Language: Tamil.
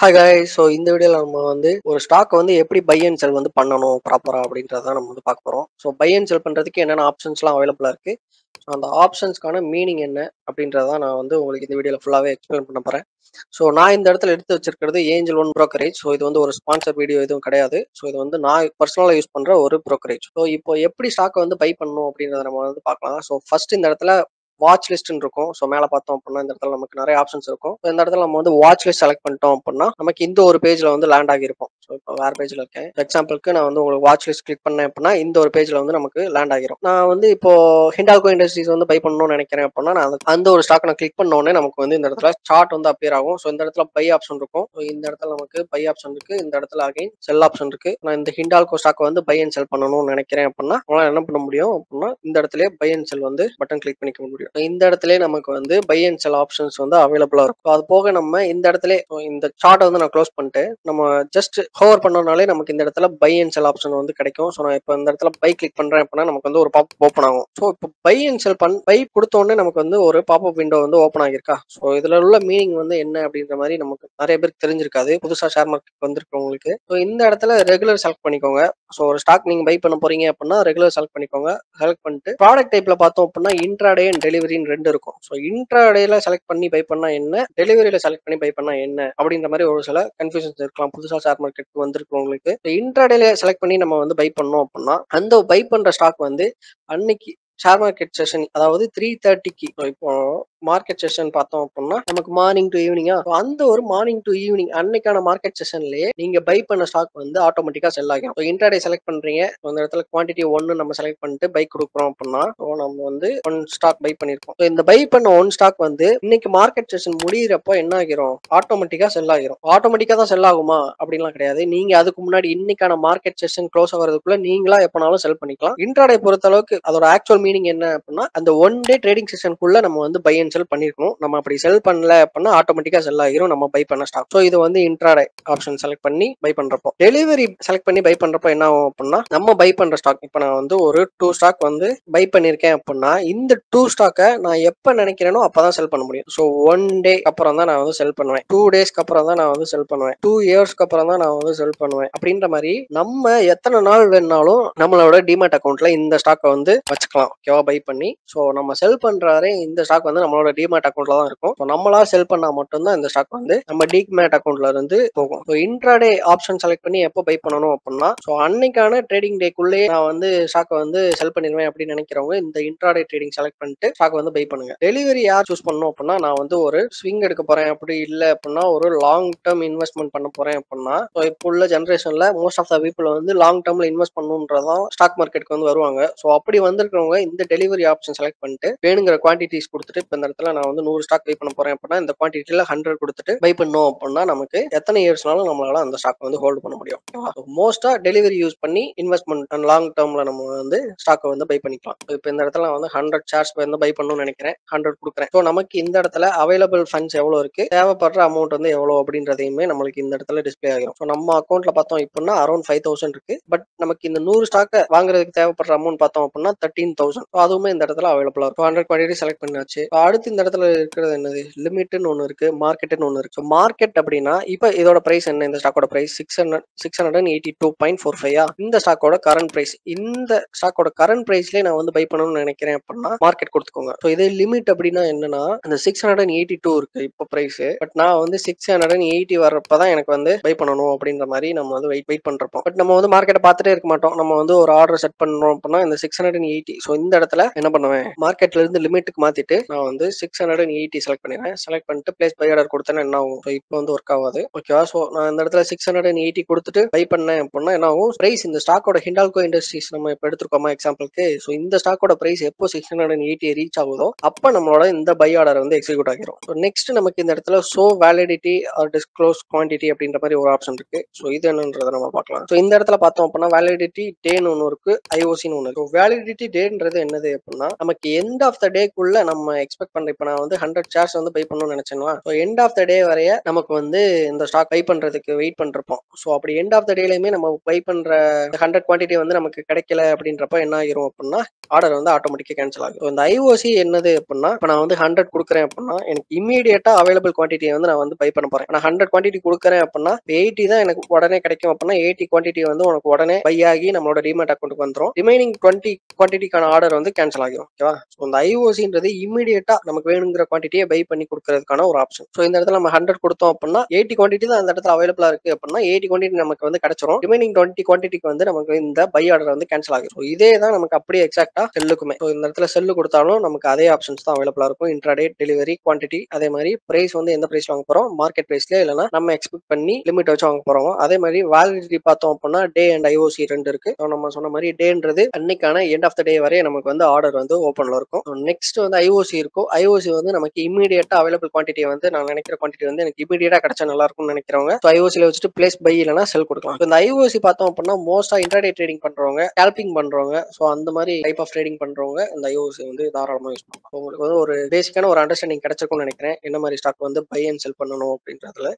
Hi guys. ஸோ இந்த வீடியோவில் நம்ம ஒரு ஸ்டாக் எப்படி பை அண்ட் செல் பண்ணணும் ப்ராப்பராக அப்படின்றத நம்ம பார்க்க போகிறோம். ஸோ பை அண்ட் செல் பண்ணுறதுக்கு என்னென்ன ஆப்ஷன்ஸ்லாம் அவைலபிளாக இருக்குது, ஸோ அந்த ஆப்ஷன்ஸ்க்கான மீனிங் என்ன அப்படின்றத நான் உங்களுக்கு இந்த வீடியோவில் ஃபுல்லாகவே எக்ஸ்பிளைன் பண்ண போகிறேன். ஸோ நான் இந்த இடத்துல எடுத்து வச்சிருக்கிறது ஏஞ்சல் ஒன் ப்ரோக்கரேஜ். ஸோ இது ஒரு ஸ்பான்சர் வீடியோ எதுவும் கிடையாது. ஸோ இது நான் பர்சனலாக யூஸ் பண்ணுற ஒரு ப்ரோக்கரேஜ். ஸோ இப்போ எப்படி ஸ்டாக்கை பை பண்ணணும் அப்படின்றத நம்ம பார்க்கலாம். ஸோ ஃபர்ஸ்ட் இந்த இடத்துல வாட்ச் லிஸ்ட்னு இருக்கும். ஸோ மேலே பார்த்தோம் அப்படின்னா இந்த இடத்துல நமக்கு நிறைய ஆப்ஷன்ஸ் இருக்கும். இந்த இடத்துல நம்ம வாட்ச் லிஸ்ட் செலக்ட் பண்ணிட்டோம் அப்படின்னா நமக்கு இந்த ஒரு பேஜ்ல லேண்ட் ஆகிருக்கும். ஸோ இப்போ வேற பேஜ்ல இருக்கேன். எக்ஸாம்பிளுக்கு நான் உங்களுக்கு வாட்ச் லிஸ்ட் கிளிக் பண்ணேன் அப்படின்னா இந்த ஒரு பேஜ்ல நமக்கு லேண்ட் ஆகிரும். நான் இப்போ ஹிண்டால்கோ இண்டஸ்ட்ரீஸ் பை பண்ணணும்னு நினைக்கிறேன் அப்படின்னா நான் அந்த ஒரு ஸ்டாக் நான் கிளிக் பண்ண உடனே நமக்கு இந்த இடத்துல சார்ட் அப்பியர் ஆகும். ஸோ இந்த இடத்துல பை ஆப்ஷன் இருக்கும். ஸோ இந்த இடத்துல நமக்கு பை ஆப்ஷன் இருக்கு. இந்த இடத்துல அகைன் செல் ஆப்ஷன் இருக்கு. நான் இந்த ஹிண்டால்கோ ஸ்டாக் பை அண்ட் செல் பண்ணணும்னு நினைக்கிறேன் அப்படின்னா உங்களால் என்ன பண்ண முடியும் அப்படின்னா இந்த இடத்துல buy and sell button click பண்ணிக்க முடியும். இந்த இடத்துல நமக்கு பை அண்ட் செல் ஆப்ஷன்ஸ் அவைலபிளா இருக்கும். அது போக நம்ம இந்த இடத்துல இந்த சார்ட்டை நான் க்ளோஸ் பண்ணிட்டு நம்ம ஜஸ்ட் ஹோவர் பண்ணனாலே நமக்கு இந்த இடத்துல பை அண்ட் செல் ஆப்ஷன் கிடைக்கும். ஸோ நான் இப்போ இந்த இடத்துல பை கிளிக் பண்றேன் அப்படின்னா நமக்கு ஒரு பாப் ஓப்பன் ஆகும். ஸோ இப்போ பை அண்ட் செல் பை கொடுத்த உடனே நமக்கு ஒரு பாப்அப் விண்டோ ஓப்பன் ஆகிருக்கா. ஸோ இதுல உள்ள மீனிங் என்ன அப்படின்ற மாதிரி நமக்கு நிறைய பேருக்கு தெரிஞ்சிருக்காது, புதுசா ஷேர் மார்க்கெட் வந்திருக்கவங்களுக்கு. ஸோ இந்த இடத்துல ரெகுலர் செலக்ட் பண்ணிக்கோங்க. ஸோ ஒரு ஸ்டாக் நீங்க பை பண்ண போறீங்க அப்படின்னா ரெகுலர் செலக்ட் பண்ணிக்கோங்க. செலக்ட் பண்ணிட்டு ப்ராடக்ட் டைப்ல பார்த்தோம் அப்படின்னா இன்ட்ராடே அண்ட் டெலிவரின்னு ரெண்டு இருக்கும். ஸோ இன்ட்ராடேல செலக்ட் பண்ணி பை பண்ணா என்ன, டெலிவரியில செலக்ட் பண்ணி பை பண்ணா என்ன அப்படின்ற மாதிரி ஒரு சில கன்ஃபியூஷன்ஸ் இருக்கலாம் புதுசா ஷேர் மார்க்கெட் வந்திருக்கவங்களுக்கு. இன்ட்ராடேல செலக்ட் பண்ணி நம்ம பை பண்ணோம் அப்படின்னா அந்த பை பண்ற ஸ்டாக் அன்னைக்கு ஷேர் மார்க்கெட் செஷன், அதாவது 3:30க்கு இப்போ மார்க்கெட் செஷன் பார்த்தோம் அப்படின்னா நமக்கு மார்னிங் டு ஈவினிங்கா, அந்த ஒரு மார்னிங் டு ஈவினிங் அன்னைக்கான மார்க்கெட் செஷன்லயே நீங்க பை பண்ண ஸ்டாக் ஆட்டோமேட்டிக்கா செல் ஆகும். இன்ட்ராடே செலக்ட் பண்றீங்க, அந்த இடத்துல குவான்டிட்டி 1 நம்ம செலக்ட் பண்ணிட்டு பை கொடுக்குறோம் அப்படின்னா நம்ம ஒன் ஸ்டாக் பை பண்ணிருக்கோம். இந்த பை பண்ண ஒன் ஸ்டாக் இன்னைக்கு மார்க்கெட் செஷன் முடியிறப்போ என்ன ஆகிரும், ஆட்டோமேட்டிக்கா செல் ஆகிரும். ஆட்டோமேட்டிக்கா தான் செல் ஆகுமா அப்படின்லாம் கிடையாது. நீங்க அதுக்கு முன்னாடி இன்னைக்கான மார்க்கெட் செஷன் க்ளோஸ் ஆகிறதுக்குள்ள நீங்களா எப்பனாலும் செல் பண்ணிக்கலாம். இன்ட்ராடே பொறுத்த அளவுக்கு அதோட ஆக்சுவல் மீனிங் என்ன அப்படின்னா அந்த ஒன் டே ட்ரேடிங் செஷனுக்குள்ள நம்ம பை அண்ட் செல் பண்ணிருக்கணும். நம்ம அப்படி செல் பண்ணல அப்படின்னா ஆட்டோமேட்டிக்கா செல் ஆகிரும் நம்ம பை பண்ண ஸ்டாக். ஸோ இது இன்ட்ராடே ஆப்ஷன் செலக்ட் பண்ணி பை பண்றப்போ. டெலிவரி செலக்ட் பண்ணி பை பண்றப்போ என்ன ஆகும் அப்படின்னா நம்ம பை பண்ற ஸ்டாக், இப்போ நான் ஒரு 2 ஸ்டாக் பை பண்ணிருக்கேன் அப்படின்னா இந்த 2 ஸ்டாக்கை நான் எப்ப நினைக்கிறேனோ அப்பதான் செல் பண்ண முடியும். ஸோ 1 டே அப்புறம் தான் நான் செல் பண்ணுவேன், 2 டேஸ்க்கு அப்புறம் தான் நான் செல் பண்ணுவேன், 2 இயர்ஸ்க்கு அப்புறம் தான் நான் செல் பண்ணுவேன். அப்படின்ற மாதிரி நம்ம எத்தனை நாள் வேணாலும் நம்மளோட டிமேட் அக்கௌண்ட்ல இந்த ஸ்டாக்கை வச்சுக்கலாம். ஓகேவா, பை பண்ணி. ஸோ நம்ம செல் பண்றாரே இந்த ஸ்டாக் நம்மளோட டிமேட் அக்கௌண்ட்ல தான் இருக்கும். ஸோ நம்மளா செல் பண்ணா மட்டும்தான் இந்த ஸ்டாக் நம்ம டிமேட் அக்கௌண்ட்ல இருந்து போகும். ஸோ இன்ட்ராடே ஆப்ஷன் செலக்ட் பண்ணி எப்போ பை பண்ணணும் அப்படின்னா ஸோ அன்னைக்கான ட்ரேடிங் டேக்குள்ளே நான் ஸ்டாக் செல் பண்ணிடுவேன் அப்படின்னு நினைக்கிறவங்க இந்த இன்ட்ராடே ட்ரேடிங் செலக்ட் பண்ணிட்டு ஸ்டாக் பை பண்ணுங்க. டெலிவரி யார் சூஸ் பண்ணணும் அப்படின்னா நான் ஒரு ஸ்விங் எடுக்க போறேன் அப்படி இல்லை அப்படின்னா ஒரு லாங் டேர்ம் இன்வெஸ்ட்மெண்ட் பண்ண போறேன் அப்படின்னா ஸோ இப்போ உள்ள ஜென்ரேஷன்ல most of the people long டேர்ம்ல இன்வெஸ்ட் பண்ணணுன்றதான் ஸ்டாக் மார்க்கெட்டுக்கு வருவாங்க. ஸோ அப்படி வந்திருக்கிறவங்க இந்த டெலிவரி ஆப்ஷன் செலக்ட் பண்ணிட்டு வேணுங்கிற குவான்டிட்டிஸ் கொடுத்துட்டு இப்போ இந்த இடத்துல நான் 100 ஸ்டாக் பை பண்ண போறேன் அப்படின்னா இந்த குவான்டிட்டியில 100 கொடுத்துட்டு பை பண்ணோம் அப்படின்னா நமக்கு எத்தனை இயர்ஸ்னாலும் நம்மளால அந்த ஸ்டாக் ஹோல்டு பண்ண முடியும். மோஸ்டா டெலிவரி யூஸ் பண்ணி இன்வெஸ்ட்மெண்ட் அண்ட் லாங் டேர்ம்ல நம்ம ஸ்டாக்கை பை பண்ணிக்கலாம். இப்போ இந்த இடத்துல 100 ஷேர்ஸ் பை பண்ணணும்னு நினைக்கிறேன், 100 கொடுக்குறேன். ஸோ நமக்கு இந்த இடத்துல அவைலபிள் ஃபண்ட்ஸ் எவ்வளவு இருக்கு, தேவைப்படுற அமௌண்ட் எவ்வளவு அப்படின்றதையுமே நம்மளுக்கு இந்த இடத்துல டிஸ்பிளே ஆகும். ஸோ நம்ம அக்கௌண்ட்ல பார்த்தோம் இப்படின்னா அரௌண்ட் 5,000 இருக்கு. பட் நமக்கு இந்த 100 ஸ்டாக்கை வாங்குறதுக்கு தேவைப்படுற அமௌண்ட் பார்த்தோம் அப்படின்னா 13,000. அதுவுமே இந்த இடத்துல அவைலபிளா இருக்கும். 100 குவான்டிட்டி செலக்ட் பண்ணாச்சு. அடுத்து இந்த இடத்துல இருக்கிறது என்னது, லிமிட்னு ஒன்று இருக்கு, மார்க்கெட்னு ஒன்று இருக்கு. மார்க்கெட் அப்படின்னா இப்போ இதோட பிரைஸ் என்ன, இந்த ஸ்டாக்கோட பிரைஸ் 682.45. இந்த ஸ்டாக்கோட கரண்ட் பிரைஸ், இந்த ஸ்டாக்கோட கரண்ட் பிரைஸ்லேயே நான் பை பண்ணணும்னு நினைக்கிறேன் அப்படின்னா மார்க்கெட் கொடுத்துக்கோங்க. ஸோ இதே லிமிட் அப்படின்னா என்னன்னா அந்த 682 இருக்கு இப்போ பிரைஸ். பட் நான் 680 வர்றப்பதான் எனக்கு பை பண்ணணும் அப்படின்ற மாதிரி நம்ம வெயிட் பண்றப்போம். பட் நம்ம மார்க்கெட்டை பார்த்துட்டே இருக்க மாட்டோம். நம்ம ஒரு ஆர்டர் செட் பண்ணணும் அப்படின்னா இந்த 680. ஸோ இந்த இடத்துல என்ன பண்ணுவேன், மார்க்கெட்ல இருந்து லிமிட்டுக்கு மாத்திட்டு நான் 680 செலக்ட் பண்ணிடுறேன். செலக்ட் பண்ணிட்டு பிளேஸ் பை ஆர்டர் கொடுத்தேன்னா என்ன ஆகும், இப்போ ஒர்க் ஆகாது. ஓகேவா. ஸோ நான் இந்த இடத்துல 680 கொடுத்துட்டு பை பண்ணேன் அப்படின்னா என்ன ஆகும், பிரைஸ் இந்த ஸ்டாக்கோட ஹிண்டால்கோ இண்டஸ்ட்ரீஸ் நம்ம இப்போ எடுத்துருக்கோமா எக்ஸாம்பிளுக்கு. ஸோ இந்த ஸ்டாக்கோட பிரைஸ் எப்போ 680 ரீச் ஆகுதோ அப்போ நம்மளோட இந்த பை ஆர்டர் எக்ஸிக்யூட் ஆகிரும். ஸோ நெக்ஸ்ட் நமக்கு இந்த இடத்துல show validity or disclose quantity அப்படின்ற மாதிரி ஒரு ஆப்ஷன் இருக்கு. ஸோ இது என்னன்றதை நம்ம பார்க்கலாம். ஸோ இந்த இடத்துல பார்த்தோம் அப்படின்னா வேலிடிட்டி டேன்னு ஒன்று இருக்கு, ஐஓசின்னு ஒன்று இருக்கு. வேலிடிட்டி டேன்றது என்னது அப்படின்னா நமக்கு எண்ட் ஆஃப் த டேக்குள்ள நம்ம எக்ஸ்பெக்ட் எக்ஸ்பெக்ட் பண்றேன். இப்ப நான் வந்து 100 ஷேர்ஸ் வந்து பை பண்ணணும்னு நினைச்சேன்னா, ஸோ எண்ட் ஆஃப் த டே வரைய நமக்கு வந்து இந்த ஸ்டாக் பை பண்றதுக்கு வெயிட் பண்ணிருப்போம். ஸோ அப்படி எண்ட் ஆஃப் த டேலயுமே நம்ம பை பண்ற 100 குவான்டிட்டி வந்து நமக்கு கிடைக்கல அப்படின்றப்ப என்ன ஆகிரும் அப்படின்னா, ஆர்டர் வந்து ஆட்டோமேட்டிக்கா கேன்சல் ஆகும். இந்த ஐஓசி என்னது அப்படின்னா, இப்ப நான் வந்து 100 குடுக்குறேன் அப்படின்னா, எனக்கு இம்மீடியட்டா அவைலபிள் குவான்டிட்டியை வந்து நான் வந்து பை பண்ண போறேன். நான் 100 குவான்டிட்டி குடுக்குறேன் அப்படின்னா, 80 தான் எனக்கு உடனே கிடைக்கும் அப்படின்னா, 80 குவான்டிட்டி வந்து உனக்கு உடனே பை ஆகி நம்மளோட டிமேட் அக்கௌண்ட்டுக்கு வந்துரும். ரிமைனிங் 20 குவான்டிட்டிக்கான ஆர்டர் வந்து கேன்சல் ஆகிரும். ஓகேவா? ஸோ இந்த ஐஓசின்றது இம்மீடியட்டா நமக்கு வேணுங்கிற குவான்டிட்டியை பை பண்ணி கொடுக்கறதுக்கான ஒரு ஆப்ஷன். ஸோ இந்த இடத்துல நம்ம 100 கொடுத்தோம் அப்படின்னா 80 குவான்டிட்டி தான் அந்த இடத்துல அவைலபிளா இருக்கு அப்படின்னா 80 குவான்டிட்டி நமக்கு வந்து கிடைச்சிரும். ரிமைனிங் 20 குவான்டிட்டிக்கு வந்து நமக்கு இந்த பை ஆர்டர் வந்து கேன்சல் ஆகும். ஸோ இதே தான் நமக்கு அப்படியே எக்ஸாக்டா செல்லுக்குமே. ஸோ இந்த இடத்துல செல்லு கொடுத்தாலும் நமக்கு அதே ஆப்ஷன்ஸ் தான் அவைலபிளா இருக்கும். இன்ட்ராடே, டெலிவரி, குவான்டிட்டி, அதே மாதிரி பிரைஸ் வந்து எந்த பிரைஸ் வாங்க போறோம், மார்க்கெட் பிரைஸ்ல இல்லைன்னா நம்ம எக்ஸ்பெக்ட் பண்ணி லிமிட் வச்சு வாங்க போறோம். அதே மாதிரி வேலிடிட்டி பார்த்தோம் அப்படின்னா டே அண்ட் ஐஓசி 2 இருக்கு. நம்ம சொன்ன மாதிரி டேன்றது அன்னைக்கான எண்ட் ஆஃப் த டே வரை நமக்கு வந்து ஆர்டர் வந்து ஓப்பன்ல இருக்கும். நெக்ஸ்ட் வந்து ஐஓசி இருக்கும். ஐஓசி வந்து நமக்கு இமீடியட்டா அவைலபிள் குவான்டிட்டி வந்து நான் நினைக்கிற குவான்டிட்டி வந்து எனக்கு இமீடியட்டா கிடைச்சா நல்லா இருக்கும்னு நினைக்கிறவங்க ஐஓசில வச்சுட்டு பிளேஸ் பை இல்லைன்னா செல் கொடுக்கலாம். இந்த ஐஓசி பார்த்தோம் அப்படின்னா மோஸ்டா இன்ட்ராடே ட்ரேடிங் பண்றவங்க, ஸ்கேல்பிங் பண்றவங்க, ஸோ அந்த மாதிரி டைப் ஆஃப் ட்ரேடிங் பண்றவங்க இந்த ஐஓசி வந்து தாராளமாக யூஸ் பண்ணலாம். உங்களுக்கு வந்து ஒரு பேசிக்கான ஒரு அண்டர்ஸ்டாண்டிங் கிடைச்சிருக்கும்னு நினைக்கிறேன். என்ன மாதிரி ஸ்டாக் வந்து பை அண்ட் செல் பண்ணணும் அப்படின்றதுல.